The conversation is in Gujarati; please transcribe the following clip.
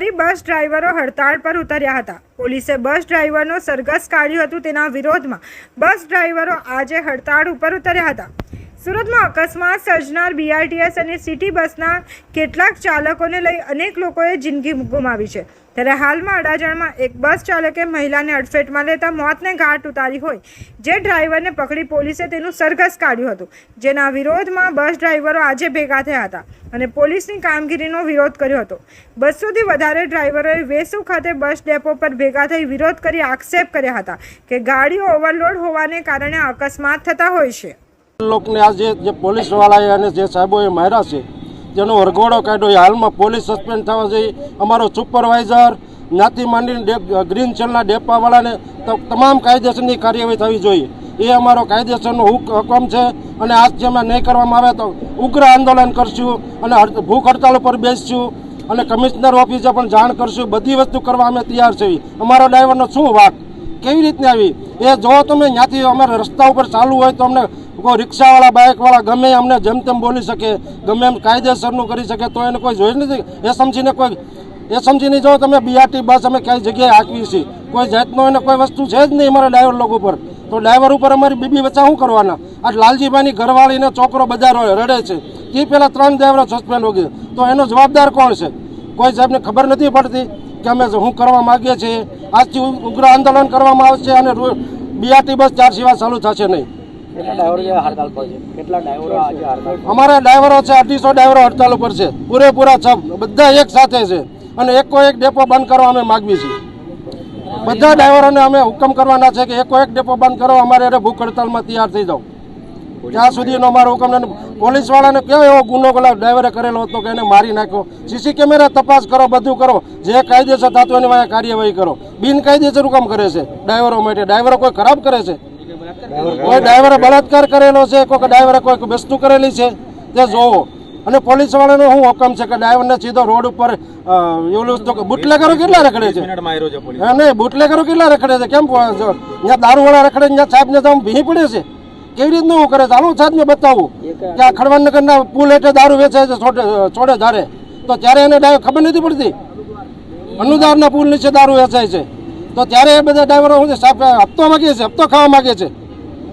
ફરી બસ ડ્રાઈવરો હડતાળ પર ઉતર્યા હતા। પોલીસે બસ ડ્રાઈવરનો સરઘસ કાઢ્યું હતું। તેના વિરોધમાં બસ ડ્રાઈવરો આજે હડતાળ ઉપર ઉતર્યા હતા। સુરતમાં અકસ્માત સર્જનાર બીઆરટીએસ અને સિટી બસના કેટલાક ચાલકોને લઈ અનેક લોકોએ જિંદગી ગુમાવી છે। ત્યારે હાલમાં અડાજણમાં એક બસ ચાલકે મહિલાને અડફેટમાં લેતા મોતને ઘાટ ઉતારી હોય જે ડ્રાઈવરને પકડી પોલીસે તેનું સરઘસ કાઢ્યું હતું, જેના વિરોધમાં બસ ડ્રાઈવરો આજે ભેગા થયા હતા અને પોલીસની કામગીરીનો વિરોધ કર્યો હતો। 200થી વધારે ડ્રાઈવરોએ વેસુ ખાતે બસ ડેપો પર ભેગા થઈ વિરોધ કરી આક્ષેપ કર્યા હતા કે ગાડીઓ ઓવરલોડ હોવાને કારણે અકસ્માત થતા હોય છે। લોકોને આજે જે પોલીસવાળાએ અને જે સાહેબોએ માર્યા છે જેનો વરઘોડો કાઢ્યો, હાલમાં પોલીસ સસ્પેન્ડ થવા જોઈએ। અમારો સુપરવાઇઝર જ્ઞાતિ માંડીને ગ્રીન ચલના ડેપાવાળાને તમામ કાયદેસરની કાર્યવાહી થવી જોઈએ, એ અમારો કાયદેસરનો હુકમ છે। અને આજ જેમાં નહીં કરવામાં આવે તો ઉગ્ર આંદોલન કરશું અને ભૂખ હડતાલ ઉપર બેસીશું અને કમિશનર ઓફિસે પણ જાણ કરશું। બધી વસ્તુ કરવા અમે તૈયાર છીએ। અમારો ડ્રાઈવરનો શું વાક, કેવી રીતની આવી એ જો તમે ત્યાંથી અમારે રસ્તા ઉપર ચાલુ હોય તો અમને કોઈ રિક્ષાવાળા બાઇકવાળા ગમે અમને જેમ તેમ બોલી શકે, ગમે એમ કાયદેસરનું કરી શકે, તો એને કોઈ જોઈ નથી। એ સમજીને જો તમે બીઆરટી બસ અમે કઈ જગ્યાએ હાંકવી છીએ, કોઈ જાતનો એને કોઈ વસ્તુ છે જ નહીં અમારા ડ્રાઈવર લોકો ઉપર, તો ડ્રાઈવર ઉપર અમારી બીબી વચ્ચે શું કરવાના? આ લાલજીભાઈની ઘરવાળીને છોકરો બધા રડે છે, તે પહેલાં 3 ડ્રાઈવરો સસ્પેન્ડ હો ગયા, તો એનો જવાબદાર કોણ છે? કોઈ સાહેબને ખબર નથી પડતી કે અમે શું કરવા માગીએ છીએ। આજથી ઉગ્ર આંદોલન કરવામાં આવશે અને બીઆરટી બસ 4 સિવાય ચાલુ થશે નહીં। અમારા ડ્રાઈવરો છે 250 ડ્રાઈવરો હડતાલ ઉપર છે, પૂરેપૂરા બધા એક સાથે છે અને એક ડેપો બંધ કરવા અમે માગીએ છીએ। બધા ડ્રાઈવરોને અમે હુકમ કરવાના છે કે એક ડેપો બંધ કરો, અમારે ભૂખ હડતાલમાં તૈયાર થઈ જાઓ ત્યાં સુધીનો અમારો હુકમ। પોલીસવાળાને કેવો એવો ગુનો ડ્રાઈવરે કરેલો હતો કે એને મારી નાખ્યો, સીસી કેમેરા તપાસ કરો, બધું કરો, જે કાયદેસર થતું એની વાંહે કાર્યવાહી કરો। બિનકાયદેસર હુકમ કરે છે ડ્રાઈવરો માટે? ડ્રાઈવરો કોઈ ખરાબ કરે છે? કોઈ ડ્રાઈવરે બળાત્કાર કરેલો છે, કોઈ ડ્રાઈવરે કોઈ વસ્તુ કરેલી છે તે જોવો। અને પોલીસ વાળાનો શું હુકમ છે કે ડ્રાઈવરને સીધો રોડ ઉપર બુટલેગરો કેટલા રખડે છે? નહીં, બુટલેગરો કેટલા રખડે છે? કેમ ત્યાં દારૂવાળા રખડે ત્યાં સાહેબને તો ભીની પડે છે? કેવી રીતનું એવું કરે છે? ચાલો સાહેબને બતાવું કે આ ખડવાનગરના પુલ હેઠે દારૂ વેચાય છે છોડે ધારે, તો ત્યારે એને ખબર નથી પડતી અનુદારના પુલ નીચે દારૂ વેચાય છે, તો ત્યારે એ બધા ડ્રાઈવરો સાહેબ હપ્તો માગે છે, હપ્તો ખાવા માગે છે।